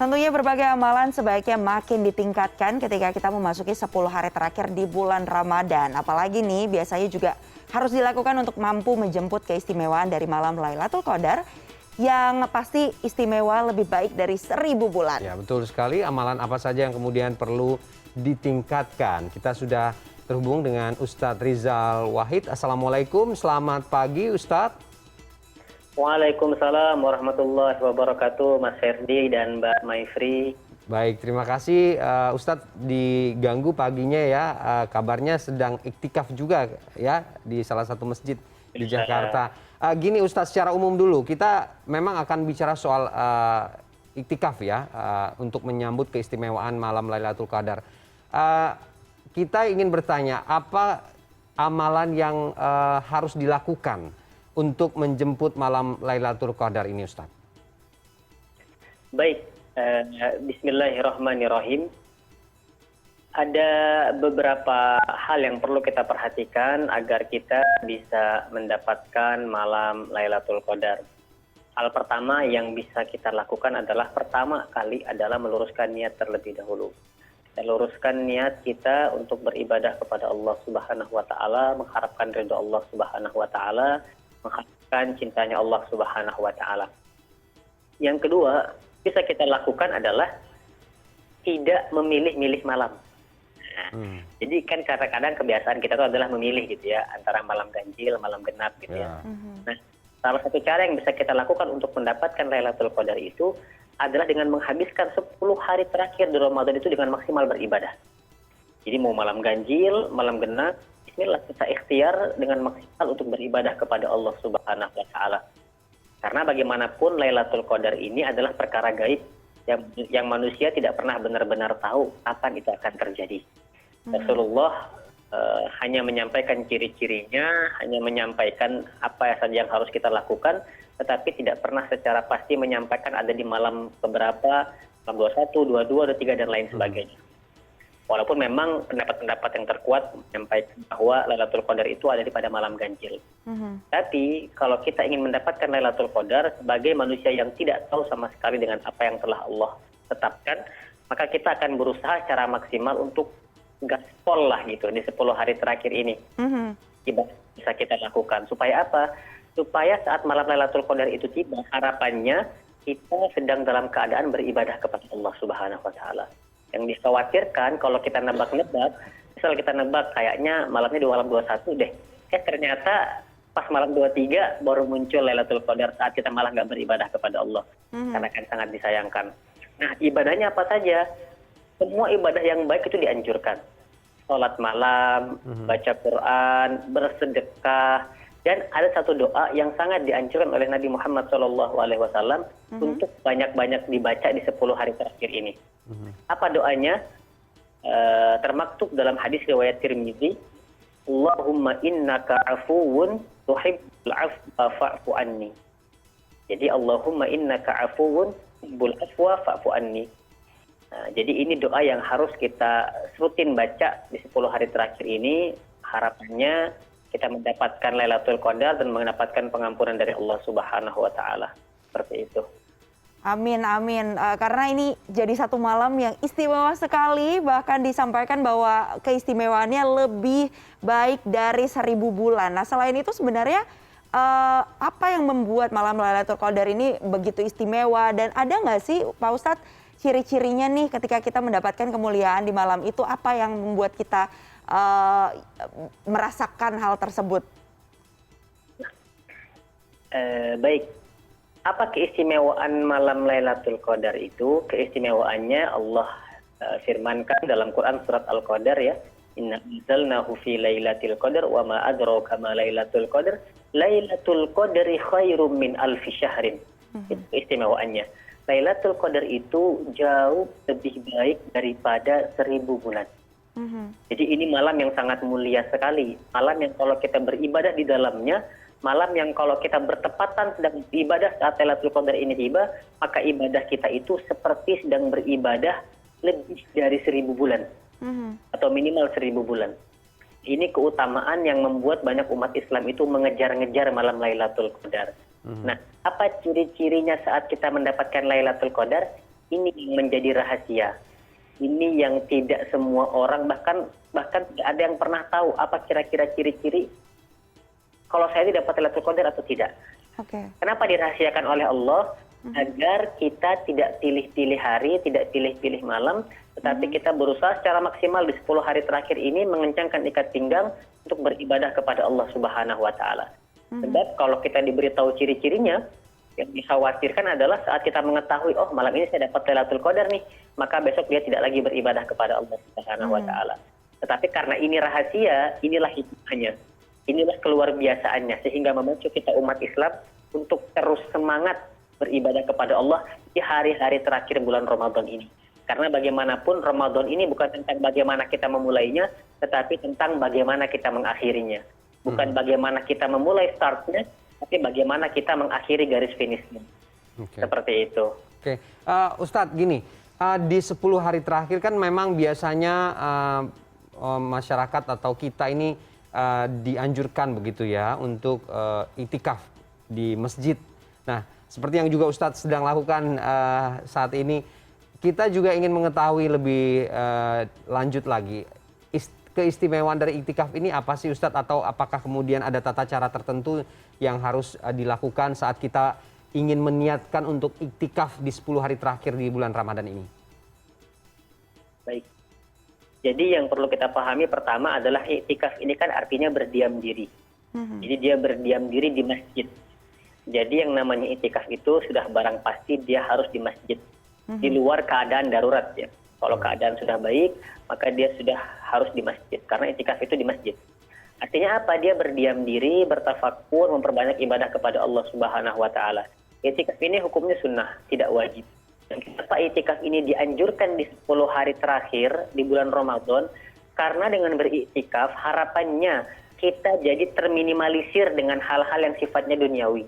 Tentunya berbagai amalan sebaiknya makin ditingkatkan ketika kita memasuki 10 hari terakhir di bulan Ramadan. Apalagi nih biasanya juga harus dilakukan untuk mampu menjemput keistimewaan dari malam Lailatul Qadar yang pasti istimewa lebih baik dari 1000 bulan. Ya, betul sekali. Amalan apa saja yang kemudian perlu ditingkatkan? Kita sudah terhubung dengan Ustadz Rizal Wahid. Assalamualaikum, selamat pagi Ustadz. Waalaikumsalam warahmatullahi wabarakatuh, Mas Ferdi dan Mbak Maifri. Baik, terima kasih Ustadz diganggu paginya ya. Kabarnya sedang iktikaf juga ya di salah satu masjid di Jakarta. Gini Ustadz, secara umum dulu kita memang akan bicara soal iktikaf ya untuk menyambut keistimewaan malam Lailatul Qadar. Kita ingin bertanya, apa amalan yang harus dilakukan untuk menjemput malam Lailatul Qadar ini, Ustaz? Baik, bismillahirrahmanirrahim. Ada beberapa hal yang perlu kita perhatikan agar kita bisa mendapatkan malam Lailatul Qadar. Hal pertama yang bisa kita lakukan adalah pertama kali adalah meluruskan niat terlebih dahulu. Dan luruskan niat kita untuk beribadah kepada Allah Subhanahu wa taala, mengharapkan ridha Allah Subhanahu wa taala, mengharapkan cintanya Allah Subhanahu wa taala. Yang kedua, bisa kita lakukan adalah tidak memilih-milih malam. Jadi kan kadang-kadang kebiasaan kita itu adalah memilih gitu ya, antara malam ganjil, malam genap gitu ya. Nah, salah satu cara yang bisa kita lakukan untuk mendapatkan Lailatul Qadar itu adalah dengan menghabiskan 10 hari terakhir di Ramadan itu dengan maksimal beribadah. Jadi mau malam ganjil, malam genap, bismillah kita ikhtiar dengan maksimal untuk beribadah kepada Allah Subhanahu wa taala. Karena bagaimanapun Lailatul Qadar ini adalah perkara gaib yang manusia tidak pernah benar-benar tahu kapan itu akan terjadi. Rasulullah hanya menyampaikan ciri-cirinya, hanya menyampaikan apa saja yang harus kita lakukan, tetapi tidak pernah secara pasti menyampaikan ada di malam keberapa, malam 21, 22, 23 dan lain sebagainya. Walaupun memang pendapat-pendapat yang terkuat menyampaikan bahwa Lailatul Qadar itu ada pada malam ganjil. Tapi kalau kita ingin mendapatkan Lailatul Qadar sebagai manusia yang tidak tahu sama sekali dengan apa yang telah Allah tetapkan, maka kita akan berusaha secara maksimal untuk gaspol lah gitu di 10 hari terakhir ini. Bisa kita lakukan. Supaya apa? Supaya saat malam Lailatul Qadar itu tiba, harapannya kita sedang dalam keadaan beribadah kepada Allah Subhanahu wa taala. Yang dikhawatirkan kalau kita nebak-nebak, misal kita nebak kayaknya malamnya di malam 21 deh. Ternyata pas malam 23 baru muncul Lailatul Qadar saat kita malah nggak beribadah kepada Allah. Karena kan sangat disayangkan. Nah, ibadahnya apa saja? Semua ibadah yang baik itu dianjurkan. Sholat malam, baca Quran, bersedekah, dan ada satu doa yang sangat dianjurkan oleh Nabi Muhammad SAW untuk banyak-banyak dibaca di 10 hari terakhir ini. Apa doanya? Termaktub dalam hadis riwayat Tirmidzi, Allahumma innaka afuwun tuhibbul afwa fa'fu anni. Jadi Allahumma innaka afuwun tuhibbul afwa fa'fu anni. Nah, jadi ini doa yang harus kita rutin baca di 10 hari terakhir ini. Harapannya kita mendapatkan Lailatul Qadar dan mendapatkan pengampunan dari Allah Subhanahu wa taala. Seperti itu. Amin, amin. Karena ini jadi satu malam yang istimewa sekali, bahkan disampaikan bahwa keistimewaannya lebih baik dari 1000 bulan. Nah, selain itu sebenarnya apa yang membuat malam Lailatul Qadar ini begitu istimewa, dan ada nggak sih Pak Ustadz ciri-cirinya nih ketika kita mendapatkan kemuliaan di malam itu, apa yang membuat kita merasakan hal tersebut? Baik. Apa keistimewaan malam Lailatul Qadar itu? Keistimewaannya Allah firmankan dalam Quran surat Al-Qadar ya. Inna anzalnahu fi lailatul qadar wa ma adraka ma lailatul qadar. Lailatul qadri khairum min alfi syahrin. Itu keistimewaannya. Lailatul Qadar itu jauh lebih baik daripada 1000 bulan. Jadi ini malam yang sangat mulia sekali. Malam yang kalau kita beribadah di dalamnya, malam yang kalau kita bertepatan sedang beribadah saat Lailatul Qadar ini tiba, maka ibadah kita itu seperti sedang beribadah lebih dari 1000 bulan. Atau minimal 1000 bulan. Ini keutamaan yang membuat banyak umat Islam itu mengejar-ngejar malam Lailatul Qadar. Nah, apa ciri-cirinya saat kita mendapatkan Lailatul Qadar? Ini yang menjadi rahasia. Ini yang tidak semua orang, bahkan tidak ada yang pernah tahu apa kira-kira ciri-ciri kalau saya ini dapat Lailatul Qadar atau tidak. Oke. Kenapa dirahasiakan oleh Allah? Agar kita tidak pilih-pilih hari, tidak pilih-pilih malam, tetapi kita berusaha secara maksimal di 10 hari terakhir ini mengencangkan ikat pinggang untuk beribadah kepada Allah Subhanahu wa taala. Sebab kalau kita diberitahu ciri-cirinya, yang dikhawatirkan adalah saat kita mengetahui, oh malam ini saya dapat Lailatul Qadar nih, maka besok dia tidak lagi beribadah kepada Allah Subhanahu wa taala. Tetapi karena ini rahasia, inilah hikmahnya. Inilah keluar biasaannya sehingga memacu kita umat Islam untuk terus semangat beribadah kepada Allah di hari-hari terakhir bulan Ramadan ini. Karena bagaimanapun Ramadan ini bukan tentang bagaimana kita memulainya, tetapi tentang bagaimana kita mengakhirinya. Bukan bagaimana kita memulai startnya, tapi bagaimana kita mengakhiri garis finishnya. Seperti itu. Oke, Ustadz gini, di 10 hari terakhir kan memang biasanya masyarakat atau kita ini dianjurkan begitu ya untuk iktikaf di masjid. Nah, seperti yang juga Ustadz sedang lakukan saat ini, kita juga ingin mengetahui lebih lanjut lagi. Keistimewaan dari iktikaf ini apa sih Ustadz? Atau apakah kemudian ada tata cara tertentu yang harus dilakukan saat kita ingin meniatkan untuk iktikaf di 10 hari terakhir di bulan Ramadan ini? Baik. Jadi yang perlu kita pahami pertama adalah iktikaf ini kan artinya berdiam diri. Jadi dia berdiam diri di masjid. Jadi yang namanya iktikaf itu sudah barang pasti dia harus di masjid. Di luar keadaan darurat ya. Kalau keadaan sudah baik, maka dia sudah harus di masjid. Karena iktikaf itu di masjid. Artinya apa? Dia berdiam diri, bertafakur, memperbanyak ibadah kepada Allah Subhanahu wa taala. Iktikaf ini hukumnya sunnah, tidak wajib. Dan kenapa iktikaf ini dianjurkan di 10 hari terakhir di bulan Ramadan? Karena dengan beriktikaf harapannya kita jadi terminimalisir dengan hal-hal yang sifatnya duniawi.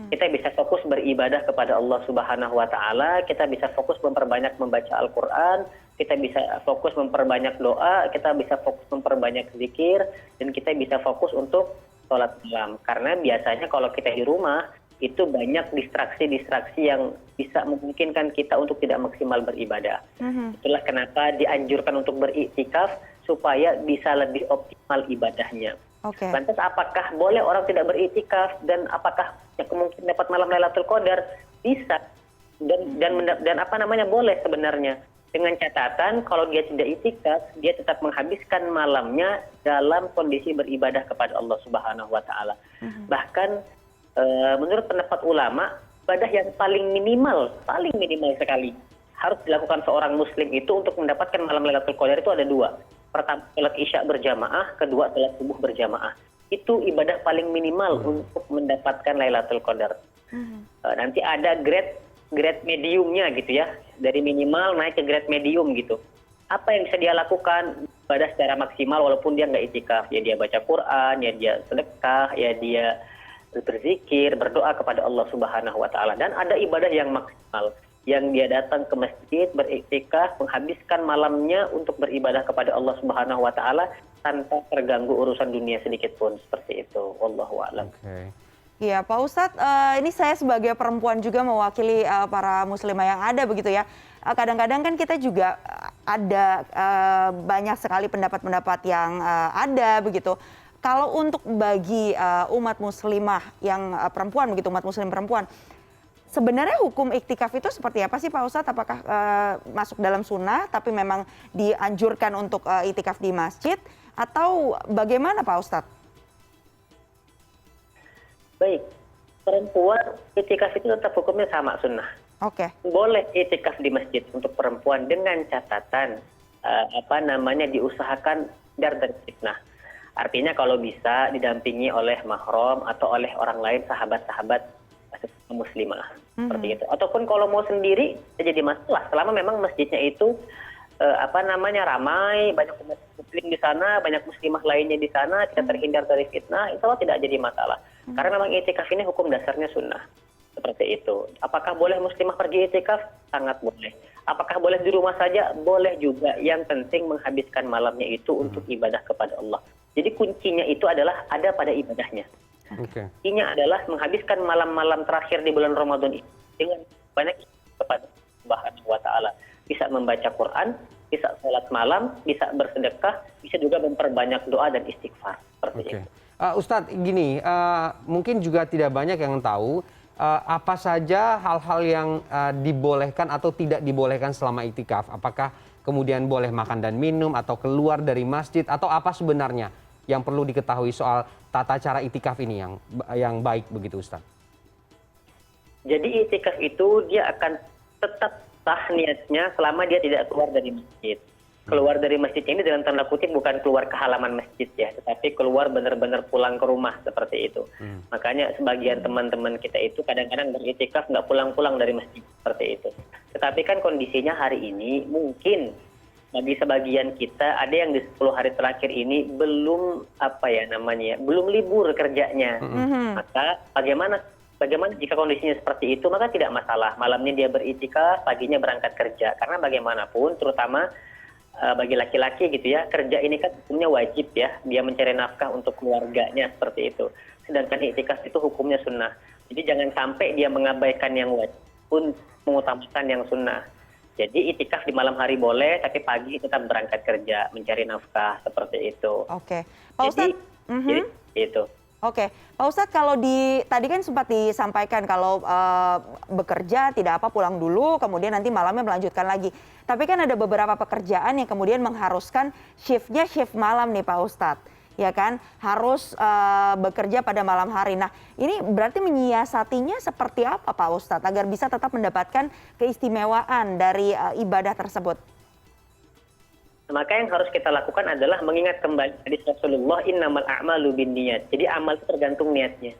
Kita bisa fokus beribadah kepada Allah Subhanahu wa taala, kita bisa fokus memperbanyak membaca Al-Qur'an, kita bisa fokus memperbanyak doa, kita bisa fokus memperbanyak zikir, dan kita bisa fokus untuk sholat malam. Karena biasanya kalau kita di rumah itu banyak distraksi-distraksi yang bisa memungkinkan kita untuk tidak maksimal beribadah. Itulah kenapa dianjurkan untuk beriktikaf supaya bisa lebih optimal ibadahnya. Lantas apakah boleh orang tidak beriktikaf dan apakah kemungkinan dapat malam Lailatul Qadar? Bisa dan apa namanya boleh sebenarnya, dengan catatan kalau dia tidak iktikaf dia tetap menghabiskan malamnya dalam kondisi beribadah kepada Allah Subhanahu wa taala. Bahkan menurut pendapat ulama, ibadah yang paling minimal sekali harus dilakukan seorang muslim itu untuk mendapatkan malam Lailatul Qadar itu ada 2. Pertama, sholat Isya berjamaah, kedua, sholat subuh berjamaah. Itu ibadah paling minimal untuk mendapatkan Lailatul Qadar. Nanti ada grade mediumnya gitu ya. Dari minimal naik ke grade medium gitu. Apa yang bisa dia lakukan? Ibadah secara maksimal walaupun dia nggak iktikaf. Ya dia baca Quran, ya dia sedekah, ya dia berzikir, berdoa kepada Allah Subhanahu wa taala. Dan ada ibadah yang maksimal, yang dia datang ke masjid, beriktikaf, menghabiskan malamnya untuk beribadah kepada Allah Subhanahu wa taala tanpa terganggu urusan dunia sedikit pun. Seperti itu. Wallahu a'lam. Iya, Pak Ustadz, ini saya sebagai perempuan juga mewakili para muslimah yang ada begitu ya. Kadang-kadang kan kita juga ada banyak sekali pendapat-pendapat yang ada begitu. Kalau untuk bagi umat muslimah yang perempuan begitu, umat muslim perempuan, sebenarnya hukum iktikaf itu seperti apa sih Pak Ustadz? Apakah masuk dalam sunnah tapi memang dianjurkan untuk iktikaf di masjid atau bagaimana Pak Ustadz? Baik, perempuan iktikaf itu tetap hukumnya sama sunnah. Boleh iktikaf di masjid untuk perempuan dengan catatan diusahakan dari fitnah. Artinya kalau bisa didampingi oleh mahram atau oleh orang lain, sahabat-sahabat muslimah seperti itu. Ataupun kalau mau sendiri jadi masalah selama memang masjidnya itu ramai, banyak umat muslim di sana, banyak muslimah lainnya di sana, kita terhindar dari fitnah, itu tidak jadi masalah. Karena memang iktikaf ini hukum dasarnya sunnah. Seperti itu. Apakah boleh muslimah pergi iktikaf? Sangat boleh. Apakah boleh di rumah saja? Boleh juga. Yang penting menghabiskan malamnya itu untuk ibadah kepada Allah. Jadi kuncinya itu adalah ada pada ibadahnya. Kuncinya adalah menghabiskan malam-malam terakhir di bulan Ramadan ini dengan banyak kepada Subhanahu wa taala. Bisa membaca Quran, bisa sholat malam, bisa bersedekah, bisa juga memperbanyak doa dan istighfar. Seperti Oke. itu. Ustadz, gini, mungkin juga tidak banyak yang tahu apa saja hal-hal yang dibolehkan atau tidak dibolehkan selama iktikaf. Apakah kemudian boleh makan dan minum atau keluar dari masjid atau apa sebenarnya yang perlu diketahui soal tata cara iktikaf ini yang baik begitu, Ustadz? Jadi itikaf itu dia akan tetap sah niatnya selama dia tidak keluar dari masjid. Keluar dari masjid ini dalam tanda kutip bukan keluar ke halaman masjid ya, tetapi keluar benar-benar pulang ke rumah seperti itu. Makanya sebagian teman-teman kita itu kadang-kadang beritikaf nggak pulang-pulang dari masjid seperti itu. Tetapi kan kondisinya hari ini mungkin bagi sebagian kita ada yang di 10 hari terakhir ini belum belum libur kerjanya. Maka bagaimana jika kondisinya seperti itu, maka tidak masalah. Malamnya dia beritikaf, paginya berangkat kerja. Karena bagaimanapun, terutama bagi laki-laki gitu ya, kerja ini kan hukumnya wajib ya. Dia mencari nafkah untuk keluarganya seperti itu. Sedangkan iktikaf itu hukumnya sunnah. Jadi jangan sampai dia mengabaikan yang wajib pun mengutamakan yang sunnah. Jadi iktikaf di malam hari boleh, tapi pagi tetap berangkat kerja, mencari nafkah seperti itu. Oke, Pak Ustadz. Jadi itu. Oke, Pak Ustadz, kalau tadi kan sempat disampaikan kalau bekerja tidak apa pulang dulu, kemudian nanti malamnya melanjutkan lagi. Tapi kan ada beberapa pekerjaan yang kemudian mengharuskan shiftnya shift malam nih Pak Ustadz, ya kan? Harus bekerja pada malam hari. Nah, ini berarti menyiasatinya seperti apa Pak Ustadz agar bisa tetap mendapatkan keistimewaan dari ibadah tersebut? Maka yang harus kita lakukan adalah mengingat kembali hadis Rasulullah, innamal a'malu binniyat. Jadi amal itu tergantung niatnya.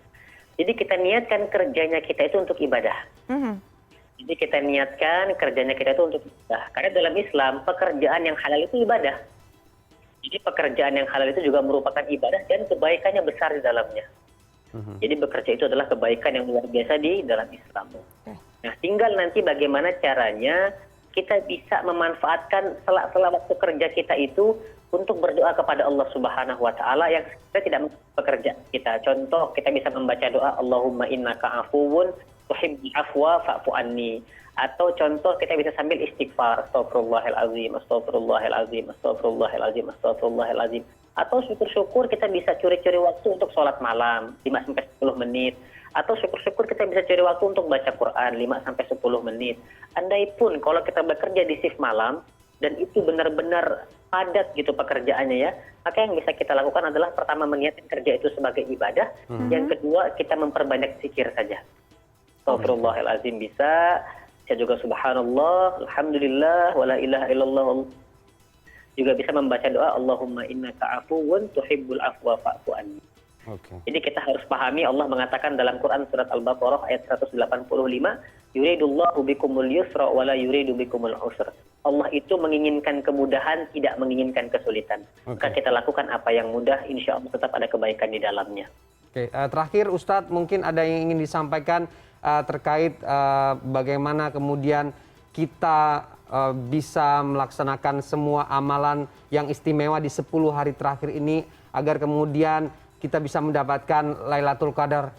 Jadi kita niatkan kerjanya kita itu untuk ibadah. Jadi kita niatkan kerjanya kita itu untuk ibadah. Karena dalam Islam pekerjaan yang halal itu ibadah. Jadi pekerjaan yang halal itu juga merupakan ibadah dan kebaikannya besar di dalamnya. Jadi bekerja itu adalah kebaikan yang luar biasa di dalam Islam. Nah, tinggal nanti bagaimana caranya kita bisa memanfaatkan sela-sela waktu kerja kita itu untuk berdoa kepada Allah Subhanahu wa taala yang kita tidak bekerja kita. Contoh, kita bisa membaca doa Allahumma innaka afuwun tuhibbul afwa fa'fu anni. Atau contoh kita bisa sambil istighfar, astagfirullahalazim, astagfirullahalazim, astagfirullahalazim, astagfirullahalazim. Atau syukur-syukur kita bisa curi-curi waktu untuk sholat malam 5-10 menit. Atau syukur-syukur kita bisa cari waktu untuk baca Quran 5-10 menit. Andaipun kalau kita bekerja di shift malam dan itu benar-benar padat gitu pekerjaannya ya, maka yang bisa kita lakukan adalah pertama mengingatkan kerja itu sebagai ibadah, yang kedua kita memperbanyak zikir saja. Astagfirullahalazim bisa juga subhanallah, alhamdulillah, wala ilaha illallah. Juga bisa membaca doa Allahumma innaka afuwun tuhibbul afwa fa'fu anni. Jadi kita harus pahami Allah mengatakan dalam Quran surat Al-Baqarah ayat 185, yuridullahu bikumul yusra wa la yuridu bikumul usra. Allah itu menginginkan kemudahan, tidak menginginkan kesulitan. Maka kita lakukan apa yang mudah, insya Allah tetap ada kebaikan di dalamnya. Terakhir Ustadz, mungkin ada yang ingin disampaikan terkait bagaimana kemudian kita bisa melaksanakan semua amalan yang istimewa di 10 hari terakhir ini agar kemudian kita bisa mendapatkan Lailatul Qadar.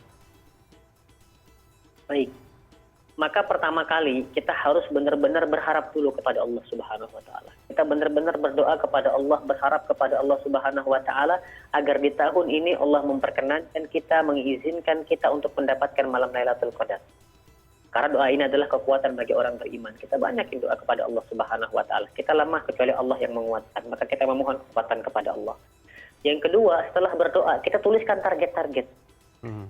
Baik. Maka pertama kali kita harus benar-benar berharap dulu kepada Allah Subhanahu wa taala. Kita benar-benar berdoa kepada Allah, berharap kepada Allah Subhanahu wa taala agar di tahun ini Allah memperkenankan kita, mengizinkan kita untuk mendapatkan malam Lailatul Qadar. Karena doa ini adalah kekuatan bagi orang beriman. Kita banyakin doa kepada Allah Subhanahu wa taala. Kita lemah kecuali Allah yang menguatkan. Maka kita memohon kekuatan kepada Allah. Yang kedua, setelah berdoa, kita tuliskan target-target.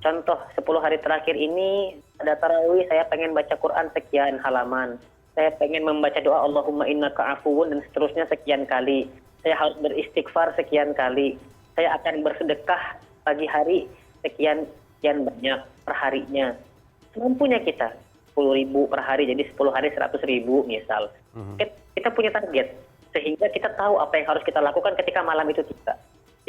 Contoh, 10 hari terakhir ini, ada tarawih, saya pengen baca Quran sekian halaman. Saya pengen membaca doa Allahumma innaka afuwun dan seterusnya sekian kali. Saya harus beristighfar sekian kali. Saya akan bersedekah pagi hari sekian banyak per harinya. Semampunya kita, 10.000 per hari, jadi 10 hari 100.000 misal. Kita punya target, sehingga kita tahu apa yang harus kita lakukan ketika malam itu tiba.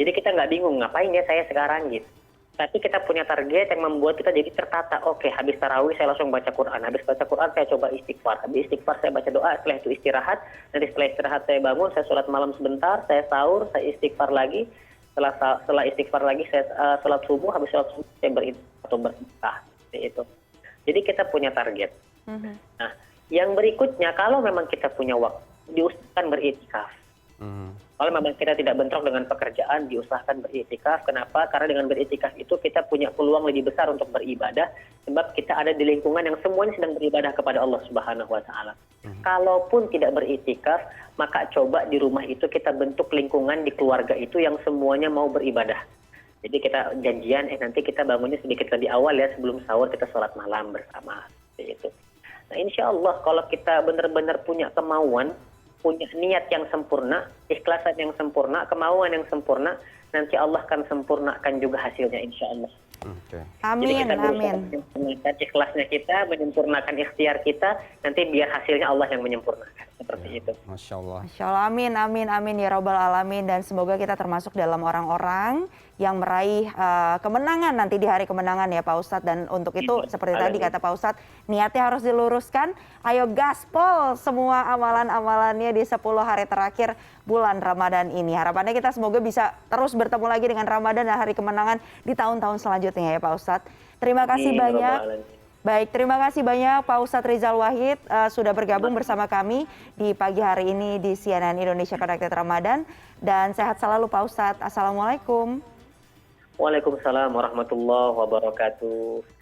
Jadi kita nggak bingung, ngapain ya saya sekarang gitu. Tapi kita punya target yang membuat kita jadi tertata. Oke, habis tarawih saya langsung baca Quran. Habis baca Quran saya coba istighfar. Habis istighfar saya baca doa. Setelah itu istirahat. Nanti setelah istirahat saya bangun, saya sholat malam sebentar. Saya sahur, saya istighfar lagi. Setelah istighfar lagi saya sholat subuh. Habis sholat subuh saya bersedekah. Seperti itu. Jadi kita punya target. Nah, Yang berikutnya, kalau memang kita punya waktu, diusahakan beriktikaf. Kalau memang kita tidak bentrok dengan pekerjaan, diusahakan beriktikaf. Kenapa? Karena dengan beriktikaf itu kita punya peluang lebih besar untuk beribadah, sebab kita ada di lingkungan yang semuanya sedang beribadah kepada Allah Subhanahu wa Ta'ala. Kalaupun tidak beriktikaf, maka coba di rumah itu kita bentuk lingkungan di keluarga itu yang semuanya mau beribadah. Jadi kita janjian, nanti kita bangunnya sedikit lebih awal ya, sebelum sahur kita sholat malam bersama. Seperti itu. Nah, insya Allah kalau kita benar-benar punya kemauan, punya niat yang sempurna, ikhlasan yang sempurna, kemauan yang sempurna, nanti Allah akan sempurnakan juga hasilnya insya Allah. Amin, Jadi kita amin. menyempurnakan ikhlasnya kita, menyempurnakan ikhtiar kita, nanti biar hasilnya Allah yang menyempurnakan. Seperti itu. Masya Allah. Masya Allah, amin, amin, amin ya Rabbal Alamin. Dan semoga kita termasuk dalam orang-orang yang meraih kemenangan nanti di hari kemenangan ya Pak Ustadz. Dan untuk itu seperti tadi kata Pak Ustadz, niatnya harus diluruskan. Ayo gaspol semua amalan-amalannya di 10 hari terakhir bulan Ramadan ini. Harapannya kita semoga bisa terus bertemu lagi dengan Ramadan dan hari kemenangan di tahun-tahun selanjutnya ya Pak Ustadz. Terima kasih banyak. Baik, terima kasih banyak Pak Ustadz Rizal Wahid sudah bergabung bersama kami di pagi hari ini di CNN Indonesia Connected Ramadan. Dan sehat selalu Pak Ustadz. Assalamualaikum. Waalaikumsalam warahmatullahi wabarakatuh.